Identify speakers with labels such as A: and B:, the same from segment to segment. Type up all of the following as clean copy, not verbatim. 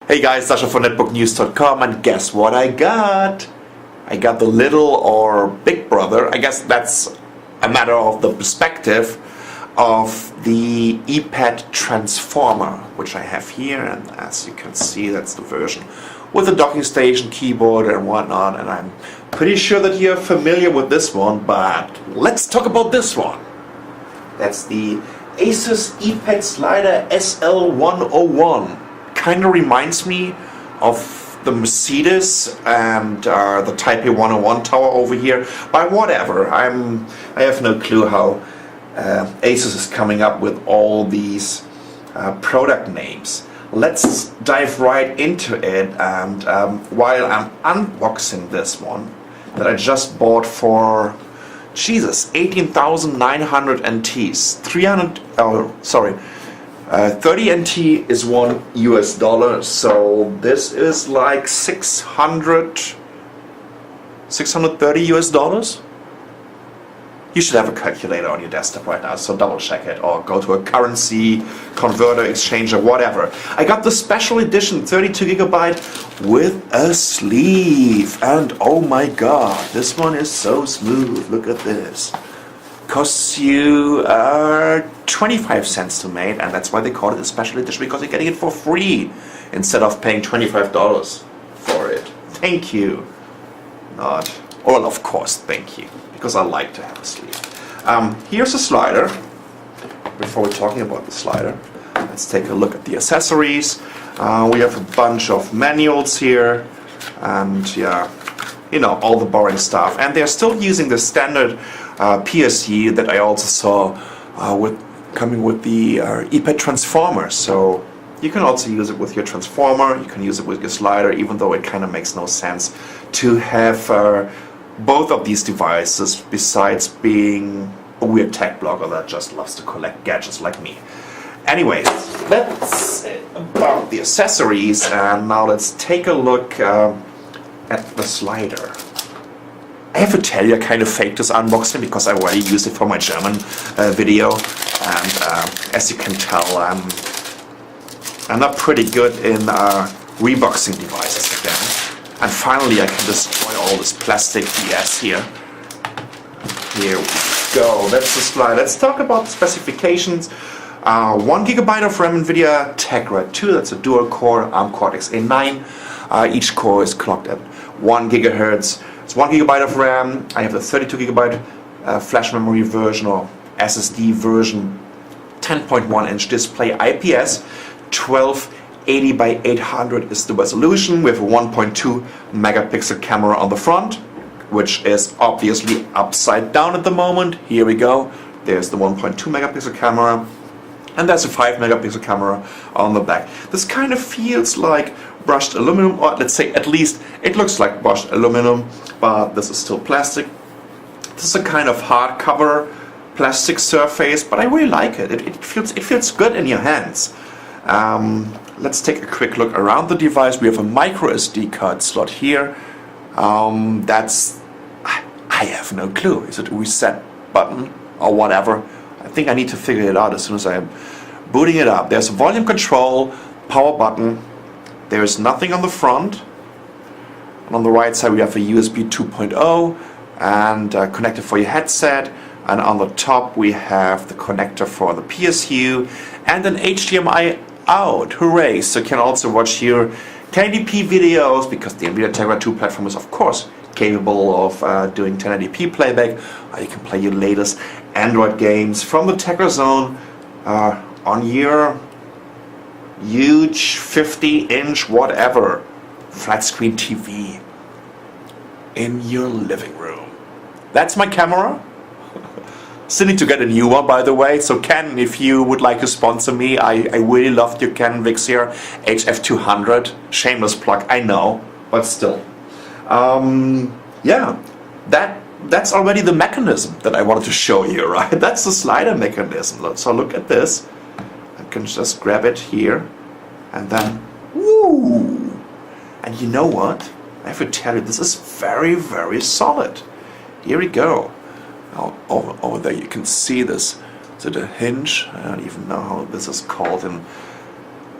A: Hey guys, Sasha from netbooknews.com, and guess what I got? I got the little or big brother, I guess that's a matter of the perspective, of the ePad transformer, which I have here, and as you can see, that's the version with the docking station, keyboard and whatnot, and I'm pretty sure that you're familiar with this one, but let's talk about this one. That's the ASUS ePad slider SL101. Kind of reminds me of the Mercedes and the Type A 101 tower over here, but whatever. I have no clue how ASUS is coming up with all these product names. Let's dive right into it, and while I'm unboxing this one that I just bought for 18,900 NTs, 30 NT is $1, so this is like 630 US dollars. You should have a calculator on your desktop right now, so double check it, or go to a currency converter, exchanger, whatever. I got the special edition 32 gigabyte with a sleeve, and oh my god, this one is so smooth. Look at this. Costs you 25 cents to make, and that's why they call it a special edition, because you're getting it for free instead of paying $25 for it. Thank you. Not, well, of course, thank you, because I like to have a sleeve. Here's a slider. Before we're talking about the slider, let's take a look at the accessories. We have a bunch of manuals here, and yeah, you know, all the boring stuff. And they're still using the standard PSU that I also saw coming with the ePad transformer. So you can also use it with your transformer, you can use it with your slider, even though it kind of makes no sense to have both of these devices, besides being a weird tech blogger that just loves to collect gadgets like me. Anyways, that's about the accessories, and now let's take a look at the slider. I have to tell you, I kind of faked this unboxing because I already used it for my German video, and as you can tell, I'm not pretty good in reboxing devices again. And finally I can destroy all this plastic BS here. Here we go, that's the slide. Let's talk about the specifications. 1 gigabyte of RAM NVIDIA Tegra 2, that's a dual core ARM Cortex A9. Each core is clocked at 1 gigahertz. It's 1 gigabyte of RAM. I have the 32 gigabyte flash memory version, or SSD version, 10.1 inch display, IPS, 1280 by 800 is the resolution, with a 1.2 megapixel camera on the front, which is obviously upside down at the moment. Here we go. There's the 1.2 megapixel camera, and there's a 5 megapixel camera on the back. This kind of feels like brushed aluminum, or let's say at least it looks like brushed aluminum, but this is still plastic. This is a kind of hardcover plastic surface, but I really like it. It feels good in your hands. Let's take a quick look around the device. We have a micro SD card slot here. That's, I have no clue. Is it a reset button or whatever? I think I need to figure it out as soon as I'm booting it up. There's a volume control, power button. There's nothing on the front. And on the right side we have a USB 2.0 and a connector for your headset. And on the top we have the connector for the PSU and an HDMI out. Hooray! So you can also watch your 1080p videos, because the NVIDIA Tegra 2 platform is of course capable of doing 1080p playback. You can play your latest Android games from the Tegra Zone on your huge 50-inch whatever flat screen TV in your living room. That's my camera. Still need to get a new one, by the way, so Canon, if you would like to sponsor me, I really loved your Canon Vixia HF200. Shameless plug, I know, but still. Yeah, that's already the mechanism that I wanted to show you, right? That's the slider mechanism. So look at this. I can just grab it here, and then, woo! And you know what? I have to tell you, this is very, very solid. Here we go. Over there you can see this. Is it a hinge? I don't even know how this is called in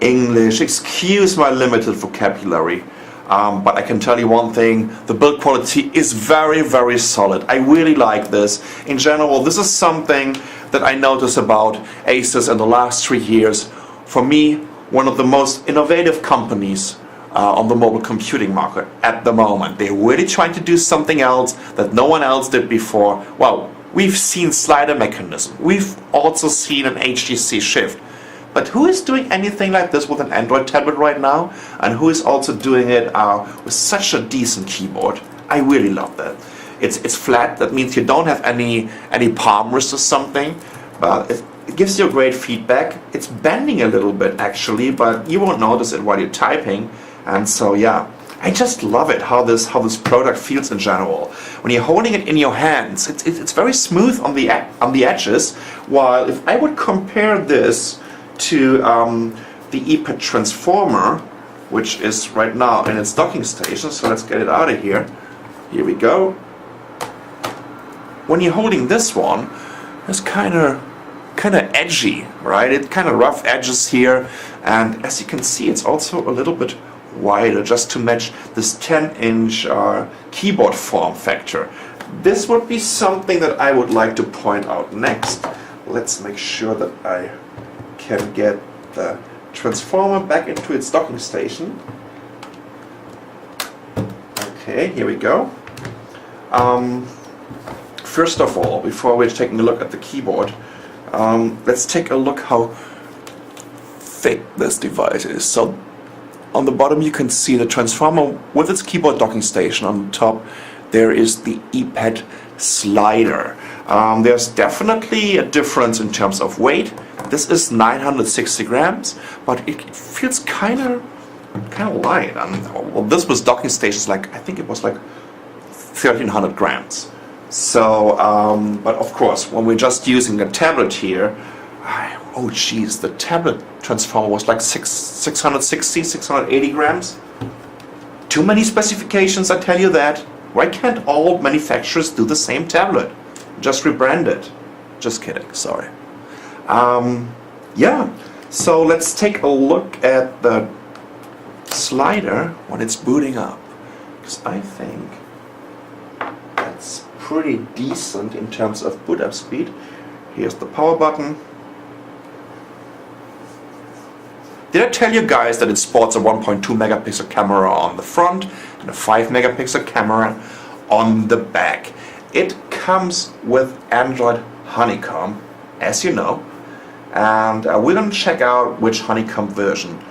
A: English. Excuse my limited vocabulary. But I can tell you one thing, the build quality is very, very solid. I really like this. In general, this is something that I noticed about ASUS in the last 3 years. For me, one of the most innovative companies on the mobile computing market at the moment. They're really trying to do something else that no one else did before. Well, we've seen slider mechanism. We've also seen an HTC shift. But who is doing anything like this with an Android tablet right now? And who is also doing it with such a decent keyboard? I really love that. It's flat. That means you don't have any palm rest or something. But it gives you great feedback. It's bending a little bit actually, but you won't notice it while you're typing. And so yeah, I just love it how this product feels in general. When you're holding it in your hands, it's very smooth on the edges. While if I would compare this to the Eee Pad Transformer, which is right now in its docking station, so let's get it out of here. Here we go. When you're holding this one, it's kind of edgy, right? It kind of rough edges here, and as you can see, it's also a little bit wider just to match this 10-inch keyboard form factor. This would be something that I would like to point out next. Let's make sure that I can get the transformer back into its docking station. Okay, here we go. First of all, before we're taking a look at the keyboard, let's take a look how thick this device is. So on the bottom you can see the transformer with its keyboard docking station. On the top there is the Eee Pad slider. There's definitely a difference in terms of weight. This is 960 grams, but it feels kind of light. Well, this was docking stations like, I think it was like 1300 grams. So, but of course, when we're just using a tablet here, oh geez, the tablet transformer was like 660, 680 grams. Too many specifications, I tell you that. Why can't all manufacturers do the same tablet? Just rebrand it. Just kidding, sorry. Yeah, so let's take a look at the slider when it's booting up, because I think that's pretty decent in terms of boot up speed. Here's the power button. Did I tell you guys that it sports a 1.2 megapixel camera on the front and a 5 megapixel camera on the back? It comes with Android Honeycomb, as you know, and we're going to check out which Honeycomb version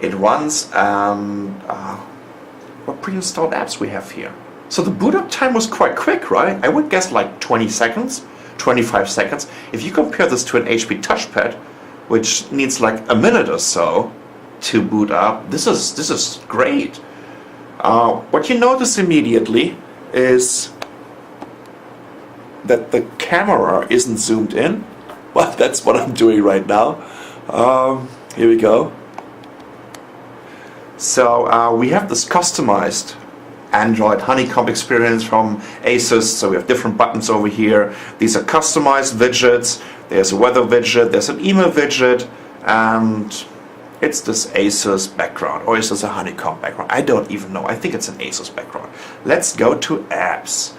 A: it runs and what pre-installed apps we have here. So the boot up time was quite quick, right? I would guess like 20 seconds, 25 seconds. If you compare this to an HP touchpad, which needs like a minute or so to boot up, this is great. What you notice immediately is that the camera isn't zoomed in. Well, that's what I'm doing right now. Here we go. So we have this customized Android Honeycomb experience from ASUS. So we have different buttons over here. These are customized widgets. There's a weather widget, there's an email widget, and it's this ASUS background, or is this a Honeycomb background? I don't even know. I think it's an ASUS background. Let's go to apps.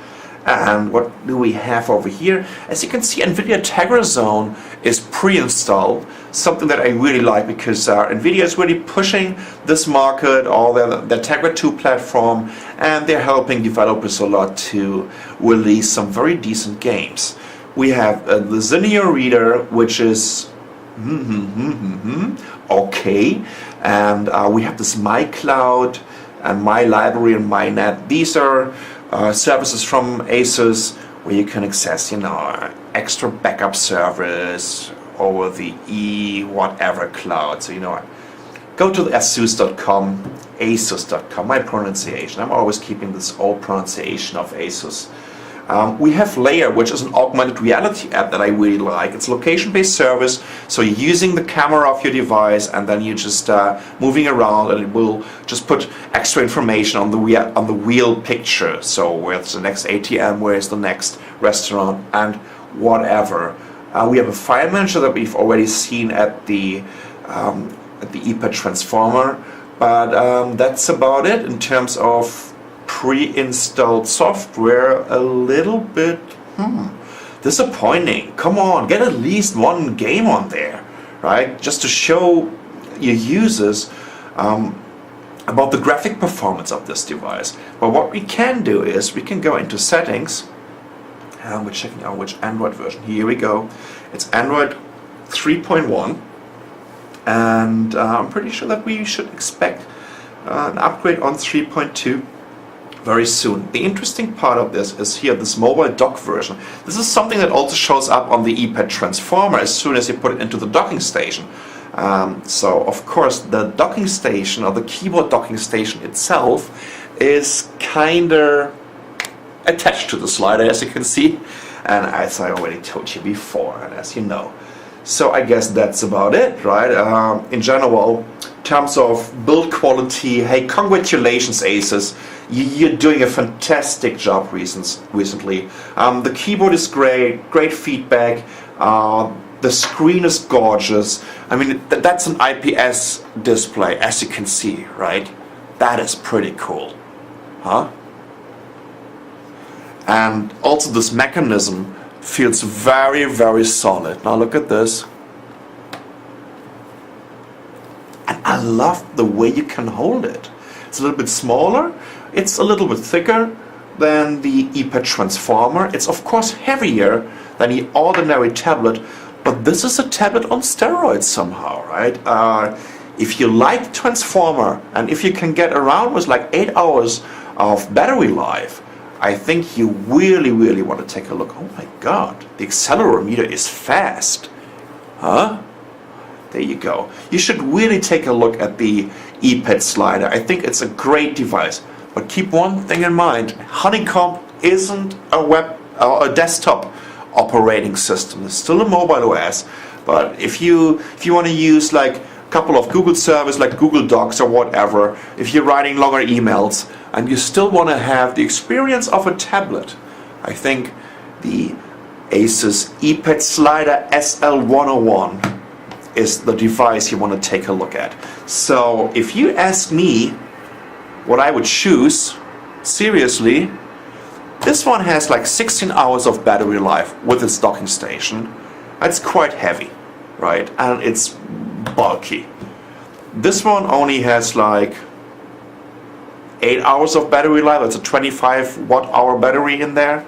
A: And what do we have over here? As you can see, NVIDIA Tegra Zone is pre-installed, something that I really like because NVIDIA is really pushing this market, all their Tegra 2 platform, and they're helping developers a lot to release some very decent games. We have the Zinio Reader, which is okay, and we have this MyCloud and My Library and MyNet. These are services from ASUS where you can access, extra backup service over the whatever cloud. So, go to the ASUS.com, ASUS.com, my pronunciation. I'm always keeping this old pronunciation of ASUS. We have Layer, which is an augmented reality app that I really like. It's a location-based service, so you're using the camera of your device and then you're just moving around, and it will just put extra information on the wheel picture. So where's the next ATM, where's the next restaurant, and whatever. We have a file manager that we've already seen at the at the Eee transformer, but that's about it in terms of pre-installed software. A little bit disappointing. Come on, get at least one game on there, right? Just to show your users about the graphic performance of this device. But what we can do is we can go into settings, and we're checking out which Android version. Here we go. It's Android 3.1, and I'm pretty sure that we should expect an upgrade on 3.2 very soon. The interesting part of this is here, this mobile dock version. This is something that also shows up on the Eee transformer as soon as you put it into the docking station. So of course the docking station, or the keyboard docking station itself, is kinda attached to the slider, as you can see, and as I already told you before, and as you know. So I guess that's about it, right? In general, in terms of build quality, hey, congratulations ASUS, you're doing a fantastic job recently. The keyboard is great feedback. The screen is gorgeous. I mean, that's an IPS display, as you can see, right? That is pretty cool, huh? And also this mechanism feels very, very solid. Now look at this. And I love the way you can hold it. It's a little bit smaller. It's a little bit thicker than the Eee transformer. It's of course heavier than the ordinary tablet. But this is a tablet on steroids somehow, right? If you like Transformer, and if you can get around with like 8 hours of battery life, I think you really, really want to take a look. Oh my god, the accelerometer is fast. Huh? There you go. You should really take a look at the Eee slider. I think it's a great device. But keep one thing in mind, Honeycomb isn't a web or a desktop operating system. It's still a mobile OS, but if you want to use like a couple of Google servers like Google Docs or whatever, if you're writing longer emails and you still want to have the experience of a tablet, I think the ASUS Eee slider SL101 is the device you want to take a look at. So if you ask me what I would choose, seriously, this one has like 16 hours of battery life with its docking station. It's quite heavy, right? And it's bulky. This one only has like 8 hours of battery life. It's a 25 watt hour battery in there.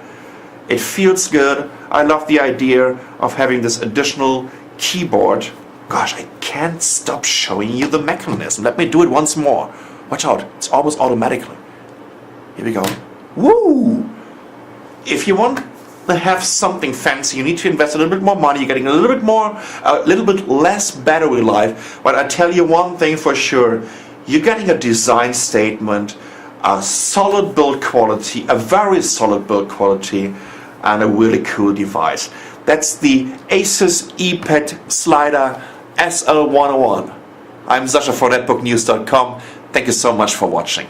A: It feels good. I love the idea of having this additional keyboard. Gosh, I can't stop showing you the mechanism. Let me do it once more. Watch out, it's almost automatically. Here we go. Woo! If you want to have something fancy, you need to invest a little bit more money. You're getting a little bit less battery life. But I tell you one thing for sure, you're getting a design statement, a solid build quality, a very solid build quality, and a really cool device. That's the ASUS Eee slider SL101. I'm Sascha for netbooknews.com. Thank you so much for watching.